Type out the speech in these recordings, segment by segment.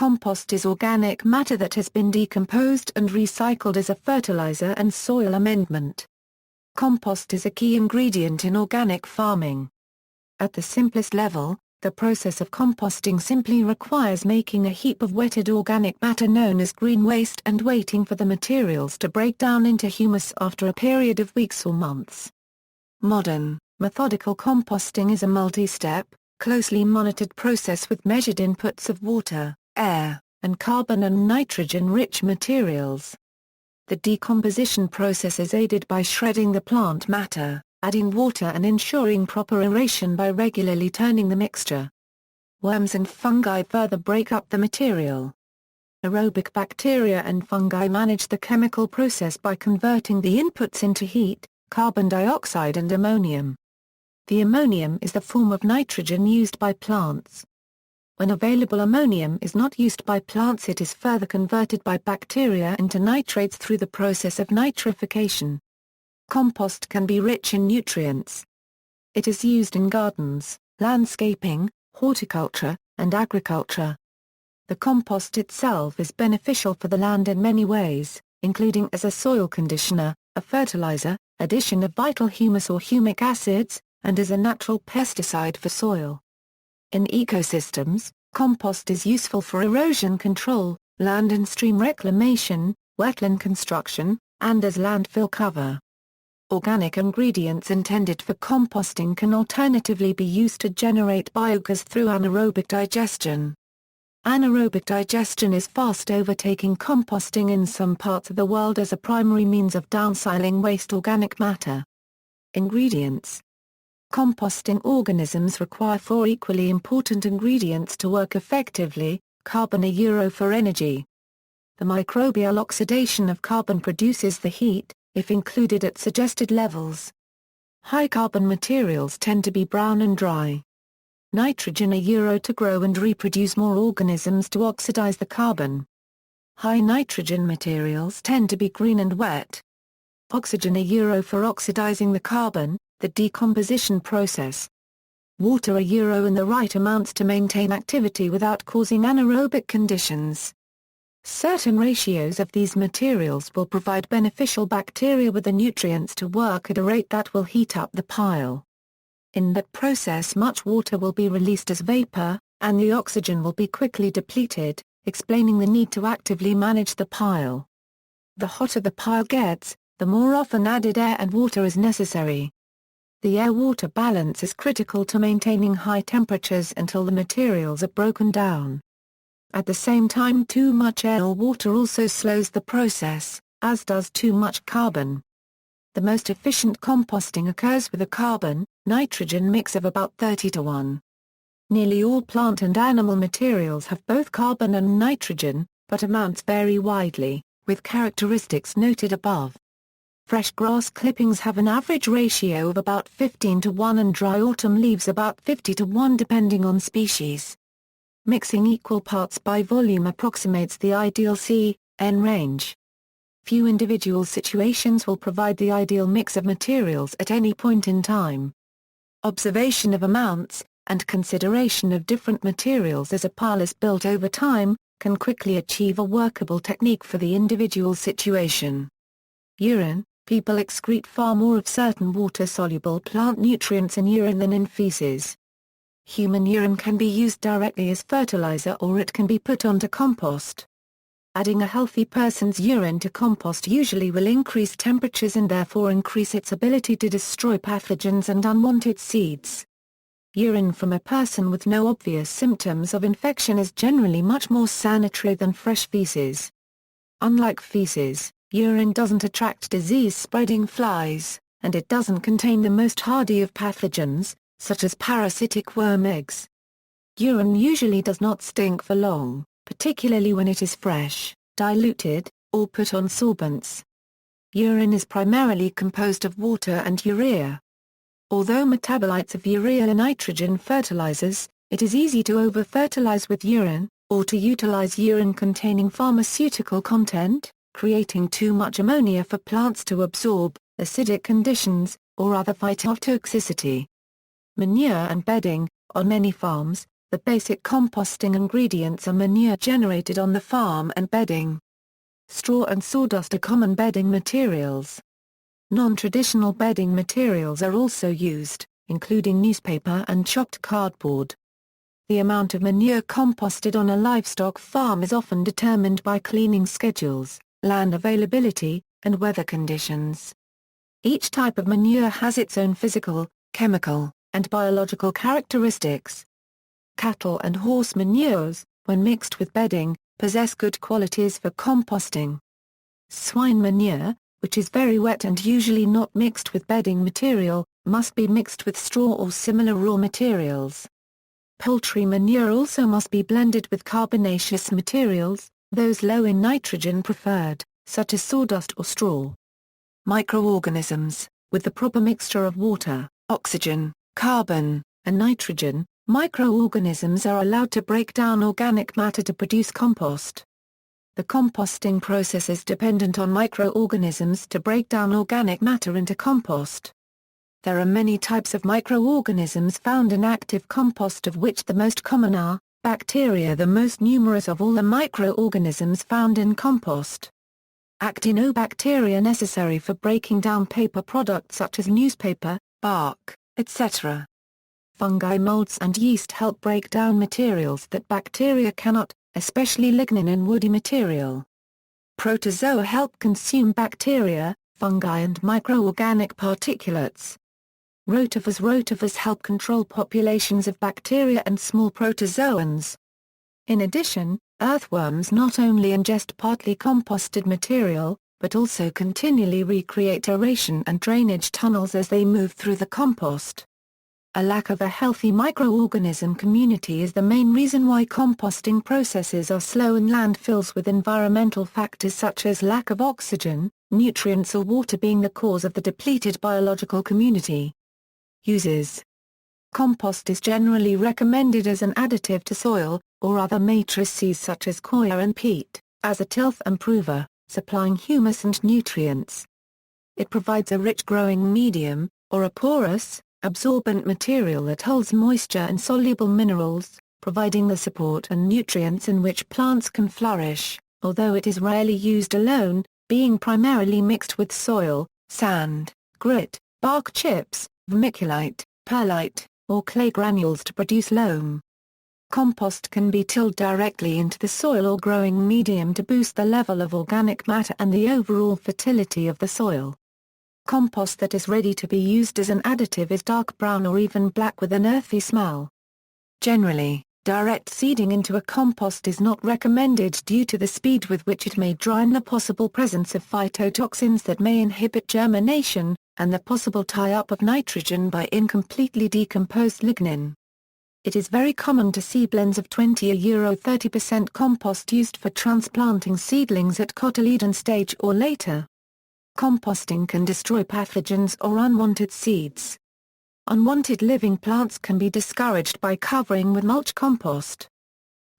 Compost is organic matter that has been decomposed and recycled as a fertilizer and soil amendment. Compost is a key ingredient in organic farming. At the simplest level, the process of composting simply requires making a heap of wetted organic matter known as green waste and waiting for the materials to break down into humus after a period of weeks or months. Modern, methodical composting is a multi-step, closely monitored process with measured inputs of water, air, and carbon and nitrogen-rich materials. The decomposition process is aided by shredding the plant matter, adding water and ensuring proper aeration by regularly turning the mixture. Worms and fungi further break up the material. Aerobic bacteria and fungi manage the chemical process by converting the inputs into heat, carbon dioxide and ammonium. The ammonium is the form of nitrogen used by plants. When available ammonium is not used by plants, it is further converted by bacteria into nitrates through the process of nitrification. Compost can be rich in nutrients. It is used in gardens, landscaping, horticulture, and agriculture. The compost itself is beneficial for the land in many ways, including as a soil conditioner, a fertilizer, addition of vital humus or humic acids, and as a natural pesticide for soil. In ecosystems, compost is useful for erosion control, land and stream reclamation, wetland construction, and as landfill cover. Organic ingredients intended for composting can alternatively be used to generate biogas through anaerobic digestion. Anaerobic digestion is fast overtaking composting in some parts of the world as a primary means of downsiling waste organic matter. Ingredients. Composting organisms require 4 equally important ingredients to work effectively: carbon euro for energy. The microbial oxidation of carbon produces the heat, if included at suggested levels. High carbon materials tend to be brown and dry. Nitrogen euro to grow and reproduce more organisms to oxidize the carbon. High nitrogen materials tend to be green and wet. Oxygen euro for oxidizing the carbon, the decomposition process. Water euro in the right amounts to maintain activity without causing anaerobic conditions. Certain ratios of these materials will provide beneficial bacteria with the nutrients to work at a rate that will heat up the pile. In that process much water will be released as vapor, and the oxygen will be quickly depleted, explaining the need to actively manage the pile. The hotter the pile gets, the more often added air and water is necessary. The air-water balance is critical to maintaining high temperatures until the materials are broken down. At the same time, too much air or water also slows the process, as does too much carbon. The most efficient composting occurs with a carbon-nitrogen mix of about 30:1. Nearly all plant and animal materials have both carbon and nitrogen, but amounts vary widely, with characteristics noted above. Fresh grass clippings have an average ratio of about 15:1 and dry autumn leaves about 50:1 depending on species. Mixing equal parts by volume approximates the ideal C/N range. Few individual situations will provide the ideal mix of materials at any point in time. Observation of amounts, and consideration of different materials as a pile is built over time, can quickly achieve a workable technique for the individual situation. Urine. People excrete far more of certain water-soluble plant nutrients in urine than in feces. Human urine can be used directly as fertilizer or it can be put onto compost. Adding a healthy person's urine to compost usually will increase temperatures and therefore increase its ability to destroy pathogens and unwanted seeds. Urine from a person with no obvious symptoms of infection is generally much more sanitary than fresh feces. Unlike feces, urine doesn't attract disease-spreading flies, and it doesn't contain the most hardy of pathogens, such as parasitic worm eggs. Urine usually does not stink for long, particularly when it is fresh, diluted, or put on sorbents. Urine is primarily composed of water and urea. Although metabolites of urea are nitrogen fertilizers, it is easy to over-fertilize with urine, or to utilize urine containing pharmaceutical content, creating too much ammonia for plants to absorb, acidic conditions, or other phytotoxicity. Manure and bedding. On many farms, The basic composting ingredients are manure generated on the farm and bedding. Straw and sawdust are common bedding materials. Non-traditional bedding materials are also used, including newspaper and chopped cardboard. The amount of manure composted on a livestock farm is often determined by cleaning schedules, land availability, and weather conditions. Each type of manure has its own physical, chemical, and biological characteristics. Cattle and horse manures, when mixed with bedding, possess good qualities for composting. Swine manure, which is very wet and usually not mixed with bedding material, must be mixed with straw or similar raw materials. Poultry manure also must be blended with carbonaceous materials, those low in nitrogen preferred, such as sawdust or straw. Microorganisms, with the proper mixture of water, oxygen, carbon, and nitrogen, microorganisms are allowed to break down organic matter to produce compost. The composting process is dependent on microorganisms to break down organic matter into compost. There are many types of microorganisms found in active compost, of which the most common are bacteria, the most numerous of all the microorganisms found in compost. Actinobacteria necessary for breaking down paper products such as newspaper, bark, etc. Fungi, molds and yeast help break down materials that bacteria cannot, especially lignin and woody material. Protozoa help consume bacteria, fungi and microorganic particulates. Rotifers help control populations of bacteria and small protozoans. In addition, earthworms not only ingest partly composted material, but also continually recreate aeration and drainage tunnels as they move through the compost. A lack of a healthy microorganism community is the main reason why composting processes are slow in landfills, with environmental factors such as lack of oxygen, nutrients or water being the cause of the depleted biological community. Uses. Compost is generally recommended as an additive to soil, or other matrices such as coir and peat, as a tilth improver, supplying humus and nutrients. It provides a rich growing medium, or a porous, absorbent material that holds moisture and soluble minerals, providing the support and nutrients in which plants can flourish, although it is rarely used alone, being primarily mixed with soil, sand, grit, bark chips, vermiculite, perlite, or clay granules to produce loam. Compost can be tilled directly into the soil or growing medium to boost the level of organic matter and the overall fertility of the soil. Compost that is ready to be used as an additive is dark brown or even black with an earthy smell. Generally, direct seeding into a compost is not recommended due to the speed with which it may dry and the possible presence of phytotoxins that may inhibit germination, and the possible tie-up of nitrogen by incompletely decomposed lignin. It is very common to see blends of 20–30% compost used for transplanting seedlings at cotyledon stage or later. Composting can destroy pathogens or unwanted seeds. Unwanted living plants can be discouraged by covering with mulch compost.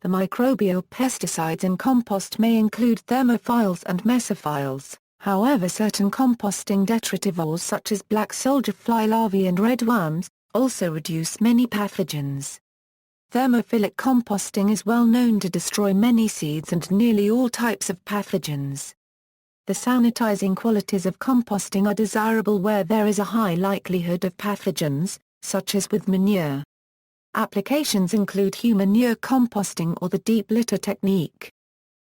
The microbial pesticides in compost may include thermophiles and mesophiles, however certain composting detritivores such as black soldier fly larvae and redworms, also reduce many pathogens. Thermophilic composting is well known to destroy many seeds and nearly all types of pathogens. The sanitizing qualities of composting are desirable where there is a high likelihood of pathogens, such as with manure. Applications include Humanure composting or the deep litter technique.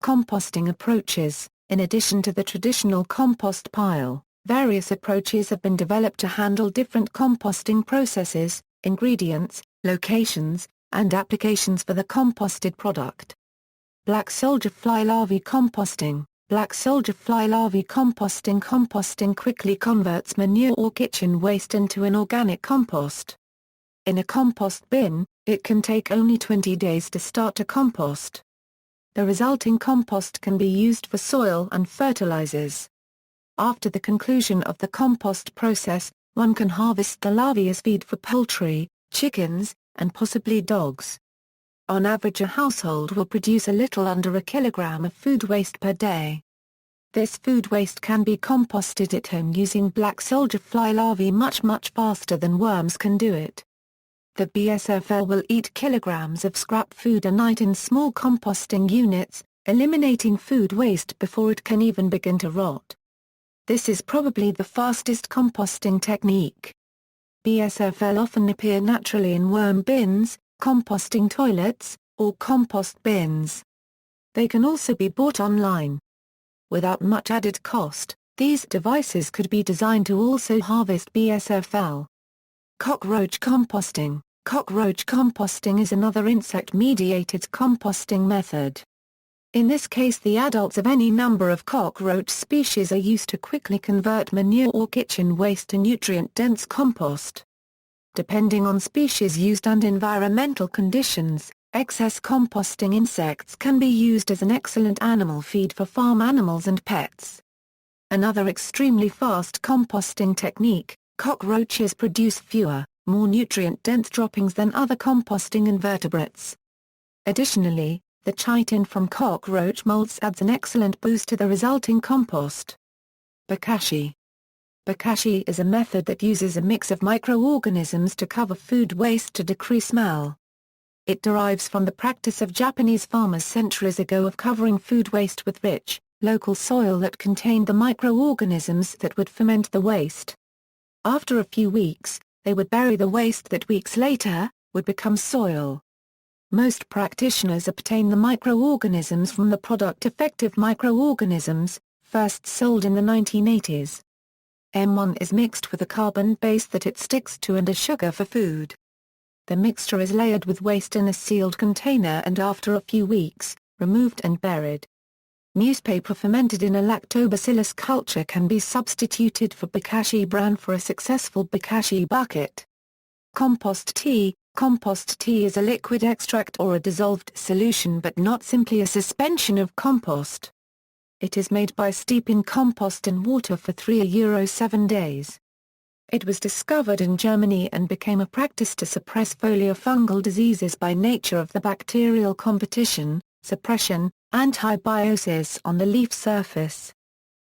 Composting approaches. In addition to the traditional compost pile, various approaches have been developed to handle different composting processes, ingredients, locations, and applications for the composted product. Black soldier fly larvae composting. Black soldier fly larvae composting. Composting quickly converts manure or kitchen waste into an organic compost. In a compost bin, it can take only 20 days to start to compost. The resulting compost can be used for soil and fertilizers. After the conclusion of the compost process, one can harvest the larvae as feed for poultry, chickens, and possibly dogs. On average, a household will produce a little under a kilogram of food waste per day. This food waste can be composted at home using black soldier fly larvae much faster than worms can do it. the BSFL will eat kilograms of scrap food a night in small composting units, eliminating food waste before it can even begin to rot. This is probably the fastest composting technique. BSFL often appear naturally in worm bins, composting toilets, or compost bins. They can also be bought online. Without much added cost, these devices could be designed to also harvest BSFL. Cockroach composting. Cockroach composting is another insect-mediated composting method. In this case, the adults of any number of cockroach species are used to quickly convert manure or kitchen waste to nutrient-dense compost. Depending on species used and environmental conditions, excess composting insects can be used as an excellent animal feed for farm animals and pets. Another extremely fast composting technique, cockroaches produce fewer, more nutrient-dense droppings than other composting invertebrates. Additionally, the chitin from cockroach molts adds an excellent boost to the resulting compost. Bokashi. Bokashi is a method that uses a mix of microorganisms to cover food waste to decrease smell. It derives from the practice of Japanese farmers centuries ago of covering food waste with rich, local soil that contained the microorganisms that would ferment the waste. After a few weeks, they would bury the waste that weeks later, would become soil. Most practitioners obtain the microorganisms from the product Effective Microorganisms, first sold in the 1980s. M1 is mixed with a carbon base that it sticks to and a sugar for food. The mixture is layered with waste in a sealed container and after a few weeks, removed and buried. Newspaper fermented in a lactobacillus culture can be substituted for Bokashi bran for a successful Bokashi bucket. Compost tea. Compost tea is a liquid extract or a dissolved solution but not simply a suspension of compost. It is made by steeping compost in water for 3–7 days. It was discovered in Germany and became a practice to suppress foliar fungal diseases by nature of the bacterial competition, suppression, antibiosis on the leaf surface.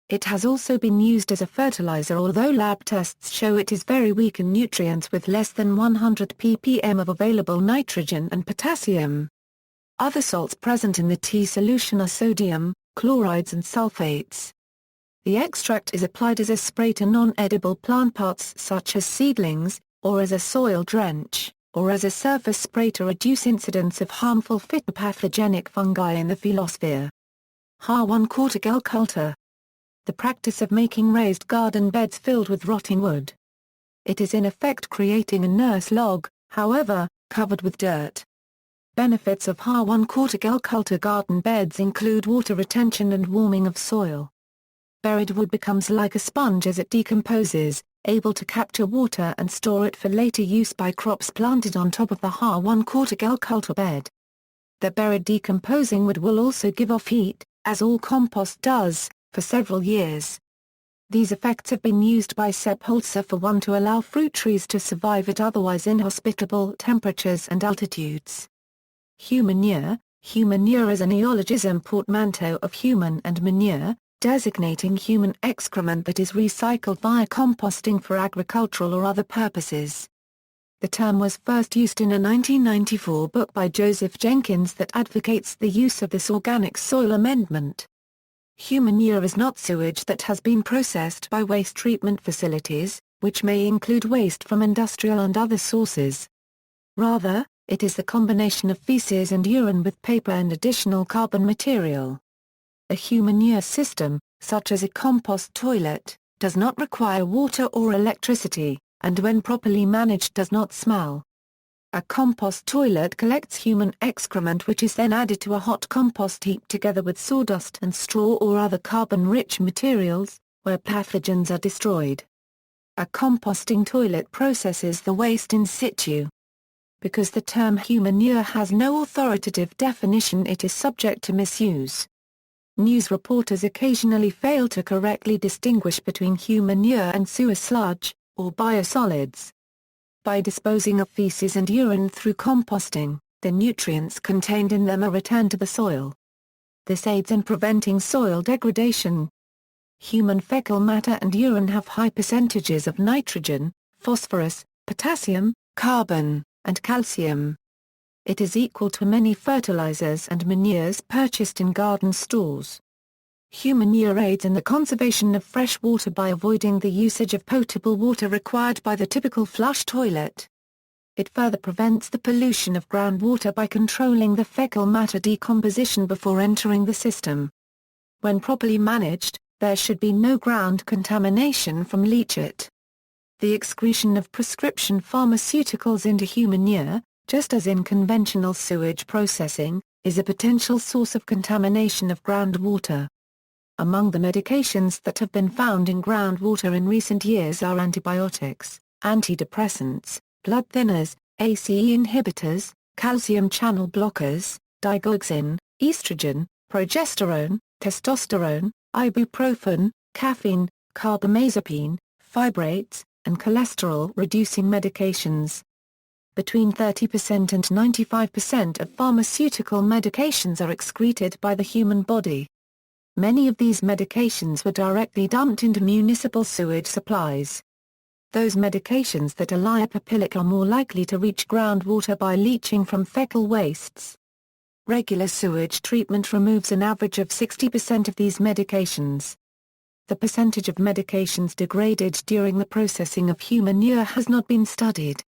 It has also been used as a fertilizer, although lab tests show it is very weak in nutrients with less than 100 ppm of available nitrogen and potassium. Other salts present in the tea solution are sodium, chlorides and sulfates. The extract is applied as a spray to non-edible plant parts such as seedlings, or as a soil drench, or as a surface spray to reduce incidence of harmful phytopathogenic fungi in the phyllosphere. Culture. The practice of making raised garden beds filled with rotting wood. It is in effect creating a nurse log, however, covered with dirt. Benefits of culture garden beds include water retention and warming of soil. Buried wood becomes like a sponge as it decomposes, able to capture water and store it for later use by crops planted on top of the culture bed. The buried decomposing wood will also give off heat, as all compost does, for several years. These effects have been used by Sepp Holzer for one to allow fruit trees to survive at otherwise inhospitable temperatures and altitudes. Humanure. Humanure is a neologism portmanteau of human and manure, designating human excrement that is recycled via composting for agricultural or other purposes. The term was first used in a 1994 book by Joseph Jenkins that advocates the use of this organic soil amendment. Humanure is not sewage that has been processed by waste treatment facilities, which may include waste from industrial and other sources. Rather, it is the combination of feces and urine with paper and additional carbon material. A humanure system, such as a compost toilet, does not require water or electricity, and when properly managed does not smell. A compost toilet collects human excrement which is then added to a hot compost heap together with sawdust and straw or other carbon-rich materials, where pathogens are destroyed. A composting toilet processes the waste in situ. Because the term humanure has no authoritative definition, it is subject to misuse. News reporters occasionally fail to correctly distinguish between humanure and sewer sludge, or biosolids. By disposing of feces and urine through composting, the nutrients contained in them are returned to the soil. This aids in preventing soil degradation. Human fecal matter and urine have high percentages of nitrogen, phosphorus, potassium, carbon, and calcium. It is equal to many fertilizers and manures purchased in garden stores. Humanure aids in the conservation of fresh water by avoiding the usage of potable water required by the typical flush toilet. It further prevents the pollution of groundwater by controlling the fecal matter decomposition before entering the system. When properly managed, there should be no ground contamination from leachate. The excretion of prescription pharmaceuticals into humanure, just as in conventional sewage processing, is a potential source of contamination of groundwater. Among the medications that have been found in groundwater in recent years are antibiotics, antidepressants, blood thinners, ACE inhibitors, calcium channel blockers, digoxin, estrogen, progesterone, testosterone, ibuprofen, caffeine, carbamazepine, fibrates, and cholesterol-reducing medications. Between 30% and 95% of pharmaceutical medications are excreted by the human body. Many of these medications were directly dumped into municipal sewage supplies. Those medications that are lipophilic are more likely to reach groundwater by leaching from fecal wastes. Regular sewage treatment removes an average of 60% of these medications. The percentage of medications degraded during the processing of humanure has not been studied.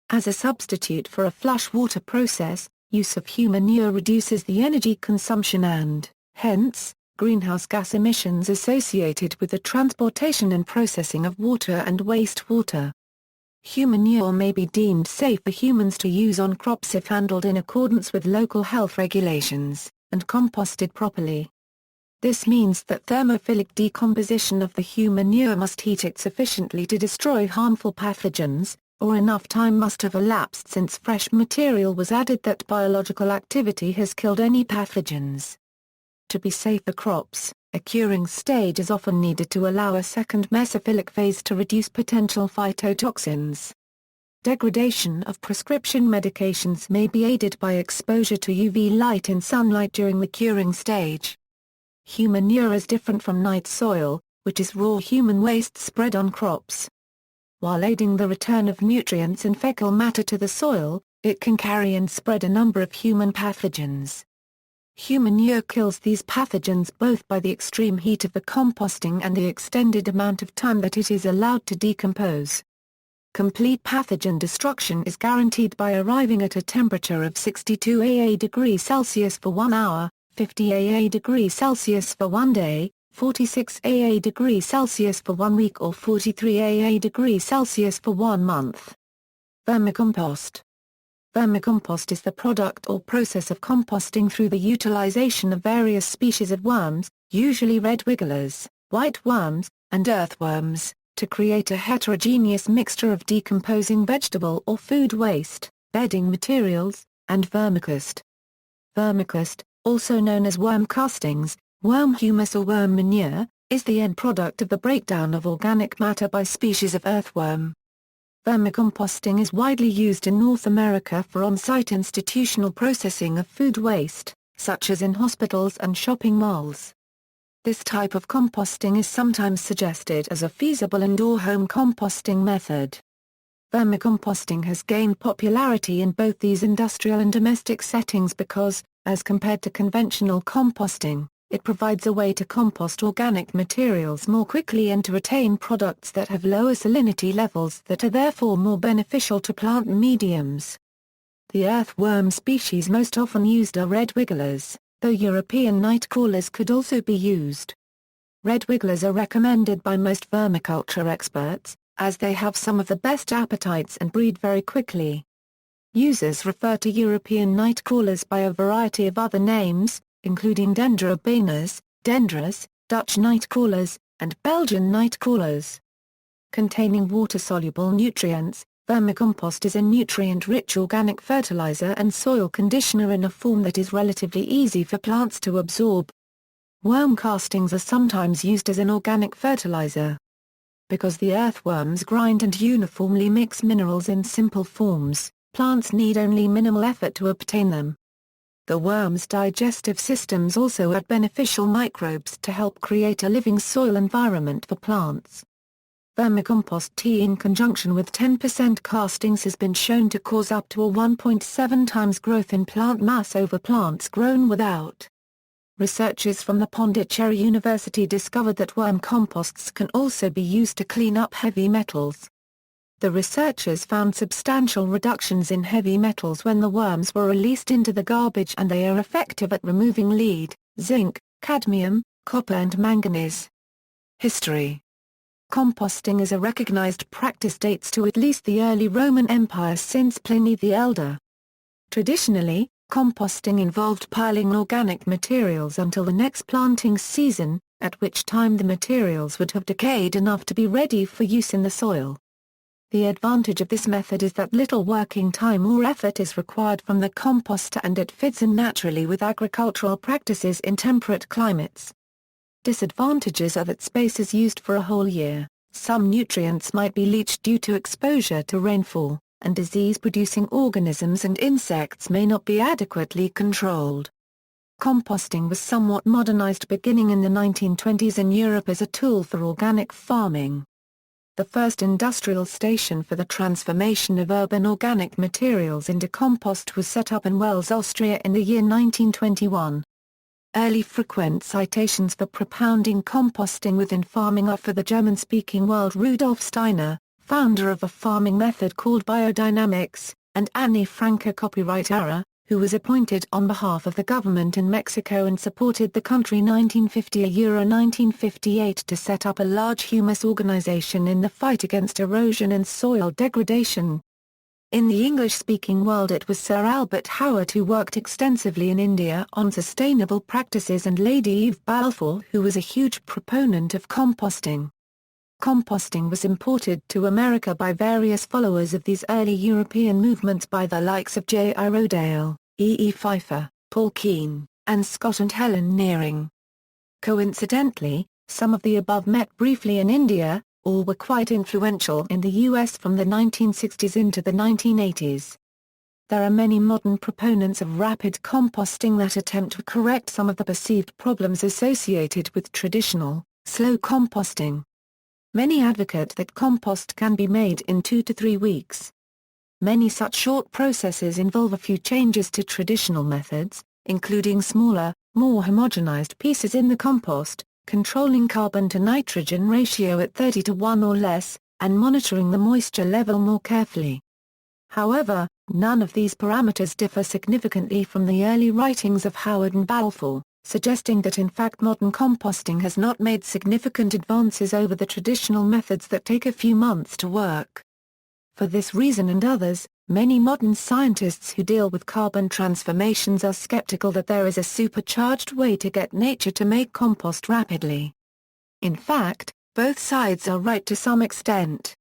As a substitute for a flush water process, use of humanure reduces the energy consumption and, hence, greenhouse gas emissions associated with the transportation and processing of water and wastewater. Humanure may be deemed safe for humans to use on crops if handled in accordance with local health regulations, and composted properly. This means that thermophilic decomposition of the humanure must heat it sufficiently to destroy harmful pathogens, or enough time must have elapsed since fresh material was added that biological activity has killed any pathogens. To be safe for crops, a curing stage is often needed to allow a second mesophilic phase to reduce potential phytotoxins. Degradation of prescription medications may be aided by exposure to UV light in sunlight during the curing stage. Humanure is different from night soil, which is raw human waste spread on crops. While aiding the return of nutrients and fecal matter to the soil, it can carry and spread a number of human pathogens. Humanure kills these pathogens both by the extreme heat of the composting and the extended amount of time that it is allowed to decompose. Complete pathogen destruction is guaranteed by arriving at a temperature of 62 AA°C for 1 hour, 50 AA°C for 1 day, 46 AA°C for 1 week or 43 AA°C for 1 month. Vermicompost. Vermicompost is the product or process of composting through the utilization of various species of worms, usually red wigglers, white worms, and earthworms, to create a heterogeneous mixture of decomposing vegetable or food waste, bedding materials, and vermicompost. Vermicompost, also known as worm castings, worm humus or worm manure, is the end product of the breakdown of organic matter by species of earthworm. Vermicomposting is widely used in North America for on-site institutional processing of food waste, such as in hospitals and shopping malls. This type of composting is sometimes suggested as a feasible indoor home composting method. Vermicomposting has gained popularity in both these industrial and domestic settings because, as compared to conventional composting, it provides a way to compost organic materials more quickly and to retain products that have lower salinity levels that are therefore more beneficial to plant mediums. The earthworm species most often used are red wigglers, though European nightcrawlers could also be used. Red wigglers are recommended by most vermiculture experts, as they have some of the best appetites and breed very quickly. Users refer to European nightcrawlers by a variety of other names, including Dendra urbanus, Dendras, Dutch nightcrawlers, and Belgian nightcrawlers. Containing water-soluble nutrients, vermicompost is a nutrient-rich organic fertilizer and soil conditioner in a form that is relatively easy for plants to absorb. Worm castings are sometimes used as an organic fertilizer. Because the earthworms grind and uniformly mix minerals in simple forms, plants need only minimal effort to obtain them. The worms' digestive systems also add beneficial microbes to help create a living soil environment for plants. Vermicompost tea in conjunction with 10% castings has been shown to cause up to a 1.7 times growth in plant mass over plants grown without. Researchers from the Pondicherry University discovered that worm composts can also be used to clean up heavy metals. The researchers found substantial reductions in heavy metals when the worms were released into the garbage, and they are effective at removing lead, zinc, cadmium, copper and manganese. History. Composting as a recognized practice dates to at least the early Roman Empire since Pliny the Elder. Traditionally, composting involved piling organic materials until the next planting season, at which time the materials would have decayed enough to be ready for use in the soil. The advantage of this method is that little working time or effort is required from the composter, and it fits in naturally with agricultural practices in temperate climates. Disadvantages are that space is used for a whole year, some nutrients might be leached due to exposure to rainfall, and disease-producing organisms and insects may not be adequately controlled. Composting was somewhat modernized beginning in the 1920s in Europe as a tool for organic farming. The first industrial station for the transformation of urban organic materials into compost was set up in Wels, Austria in the year 1921. Early frequent citations for propounding composting within farming are for the German-speaking world Rudolf Steiner, founder of a farming method called biodynamics, and Annie Franke, copyright error, who was appointed on behalf of the government in Mexico and supported the country 1950–1958 to set up a large humus organization in the fight against erosion and soil degradation. In the English-speaking world it was Sir Albert Howard who worked extensively in India on sustainable practices, and Lady Eve Balfour who was a huge proponent of composting. Composting was imported to America by various followers of these early European movements by the likes of J. I. Rodale, E. E. Pfeiffer, Paul Keen, and Scott and Helen Nearing. Coincidentally, some of the above met briefly in India. All were quite influential in the U.S. from the 1960s into the 1980s. There are many modern proponents of rapid composting that attempt to correct some of the perceived problems associated with traditional, slow composting. Many advocate that compost can be made in 2 to 3 weeks. Many such short processes involve a few changes to traditional methods, including smaller, more homogenized pieces in the compost, controlling carbon to nitrogen ratio at 30:1 or less, and monitoring the moisture level more carefully. However, none of these parameters differ significantly from the early writings of Howard and Balfour, suggesting that in fact modern composting has not made significant advances over the traditional methods that take a few months to work. For this reason and others, many modern scientists who deal with carbon transformations are skeptical that there is a supercharged way to get nature to make compost rapidly. In fact, both sides are right to some extent.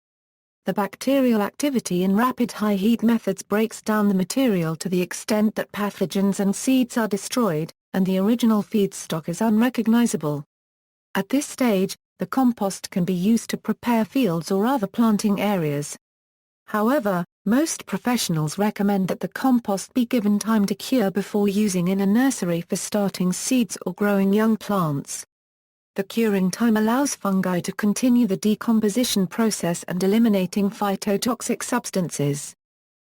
The bacterial activity in rapid high-heat methods breaks down the material to the extent that pathogens and seeds are destroyed, and the original feedstock is unrecognizable. At this stage, the compost can be used to prepare fields or other planting areas. However, most professionals recommend that the compost be given time to cure before using in a nursery for starting seeds or growing young plants. The curing time allows fungi to continue the decomposition process and eliminating phytotoxic substances.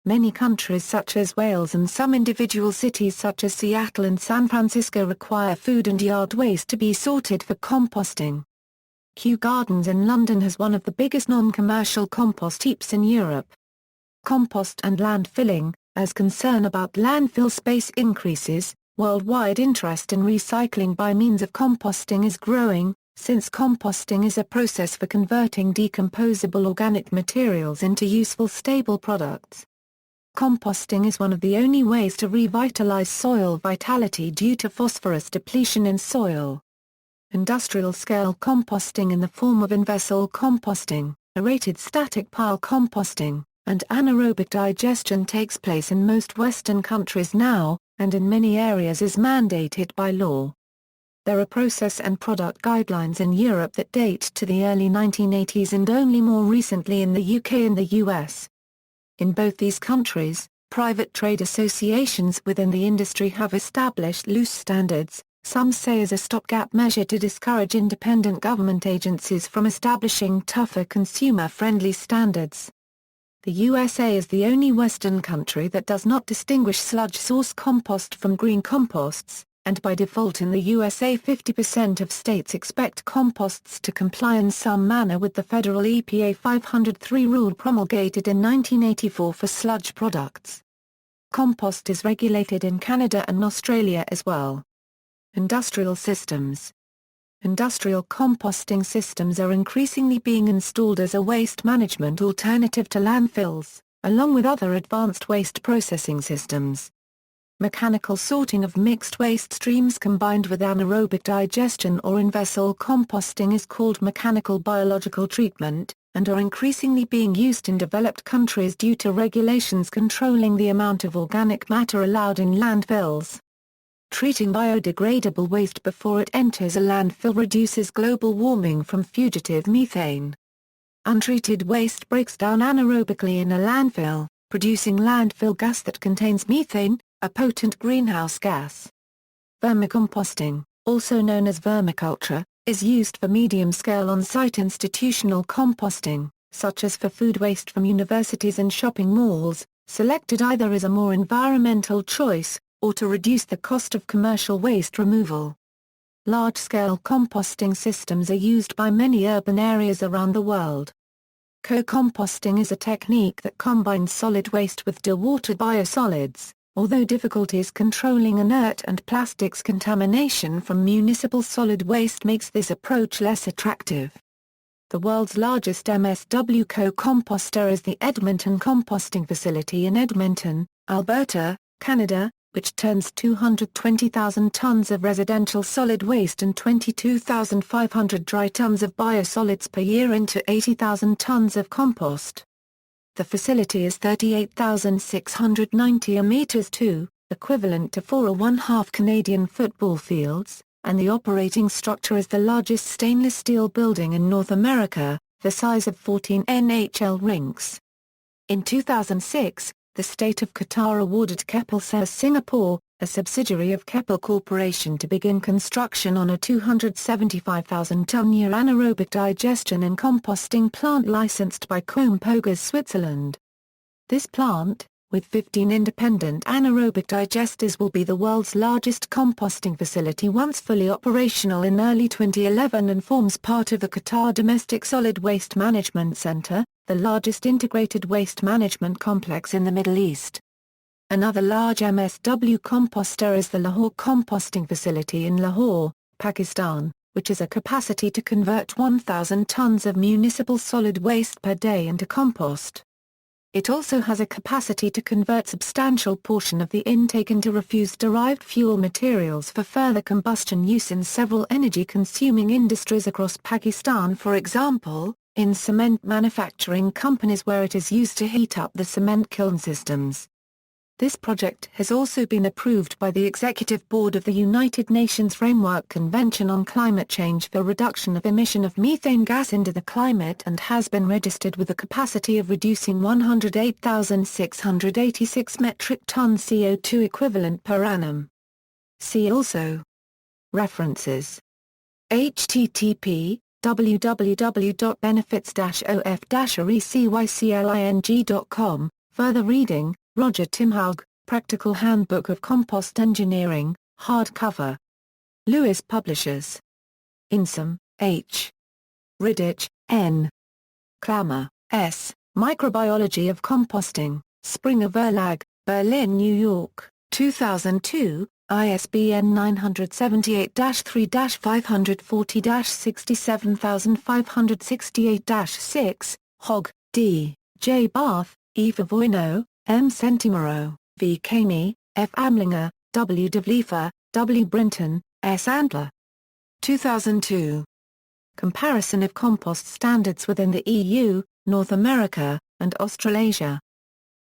Many countries such as Wales and some individual cities such as Seattle and San Francisco require food and yard waste to be sorted for composting. Kew Gardens in London has one of the biggest non-commercial compost heaps in Europe. Compost and landfilling. As concern about landfill space increases, worldwide interest in recycling by means of composting is growing, since composting is a process for converting decomposable organic materials into useful stable products. Composting is one of the only ways to revitalize soil vitality due to phosphorus depletion in soil. Industrial-scale composting in the form of in-vessel composting, aerated static pile composting, and anaerobic digestion takes place in most Western countries now, and in many areas is mandated by law. There are process and product guidelines in Europe that date to the early 1980s and only more recently in the UK and the US. In both these countries, private trade associations within the industry have established loose standards, some say as a stopgap measure to discourage independent government agencies from establishing tougher consumer-friendly standards. The USA is the only Western country that does not distinguish sludge source compost from green composts, and by default in the USA 50% of states expect composts to comply in some manner with the federal EPA 503 rule promulgated in 1984 for sludge products. Compost is regulated in Canada and Australia as well. Industrial systems. Industrial composting systems are increasingly being installed as a waste management alternative to landfills, along with other advanced waste processing systems. Mechanical sorting of mixed waste streams combined with anaerobic digestion or in-vessel composting is called mechanical biological treatment, and are increasingly being used in developed countries due to regulations controlling the amount of organic matter allowed in landfills. Treating biodegradable waste before it enters a landfill reduces global warming from fugitive methane. Untreated waste breaks down anaerobically in a landfill, producing landfill gas that contains methane, a potent greenhouse gas. Vermicomposting, also known as vermiculture, is used for medium-scale on-site institutional composting, such as for food waste from universities and shopping malls, selected either as a more environmental choice, or to reduce the cost of commercial waste removal. Large-scale composting systems are used by many urban areas around the world. Co-composting is a technique that combines solid waste with dewatered biosolids, although difficulties controlling inert and plastics contamination from municipal solid waste makes this approach less attractive. The world's largest MSW co-composter is the Edmonton composting facility in Edmonton, Alberta, Canada, which turns 220,000 tons of residential solid waste and 22,500 dry tons of biosolids per year into 80,000 tons of compost. The facility is 38,690 meters (2, equivalent to 4.5 Canadian football fields, and the operating structure is the largest stainless steel building in North America, the size of 14 NHL rinks. In 2006, the state of Qatar awarded ʻkʒmpʒst Singapore, a subsidiary of Keppel Corporation, to begin construction on a 275,000-ton-year anaerobic digestion and composting plant licensed by ʻkʒmpoʊst Switzerland. This plant, with 15 independent anaerobic digesters, will be the world's largest composting facility once fully operational in early 2011 and forms part of the Qatar Domestic Solid Waste Management Center, the largest integrated waste management complex in the Middle East. Another large MSW composter is the Lahore Composting Facility in Lahore, Pakistan, which has a capacity to convert 1,000 tons of municipal solid waste per day into compost. It also has a capacity to convert substantial portion of the intake into refuse-derived fuel materials for further combustion use in several energy-consuming industries across Pakistan, for example, in cement manufacturing companies where it is used to heat up the cement kiln systems. This project has also been approved by the Executive Board of the United Nations Framework Convention on Climate Change for reduction of emission of methane gas into the climate and has been registered with a capacity of reducing 108,686 metric ton CO2 equivalent per annum. See also. References. http://benefits-of-arecycling.com. Further reading, Roger Timhaug, Practical Handbook of Compost Engineering, hardcover. Lewis Publishers. Insom, H. Riddich, N. Klammer, S. Microbiology of Composting, Springer Verlag, Berlin, New York, 2002, ISBN 978-3-540-67568-6, Hogg, D., J. Barth, E. Favoino, M. Centimero, V. Kamey, F. Amlinger, W. de Vliefer, W. Brinton, S. Antler. 2002. Comparison of compost standards within the EU, North America, and Australasia.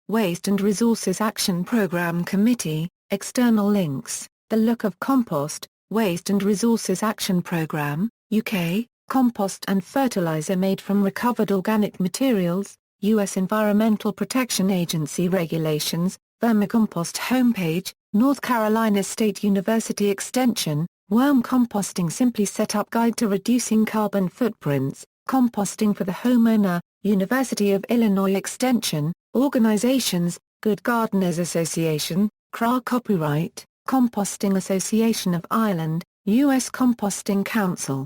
Waste and Resources Action Programme Committee, external links, The Look of Compost, Waste and Resources Action Programme, UK, Compost and Fertilizer made from recovered organic materials, U.S. Environmental Protection Agency regulations, Vermicompost homepage, North Carolina State University Extension, Worm composting simply set up guide to reducing carbon footprints, composting for the homeowner, University of Illinois Extension, organizations, Good Gardeners Association, CRA Copyright, Composting Association of Ireland, U.S. Composting Council.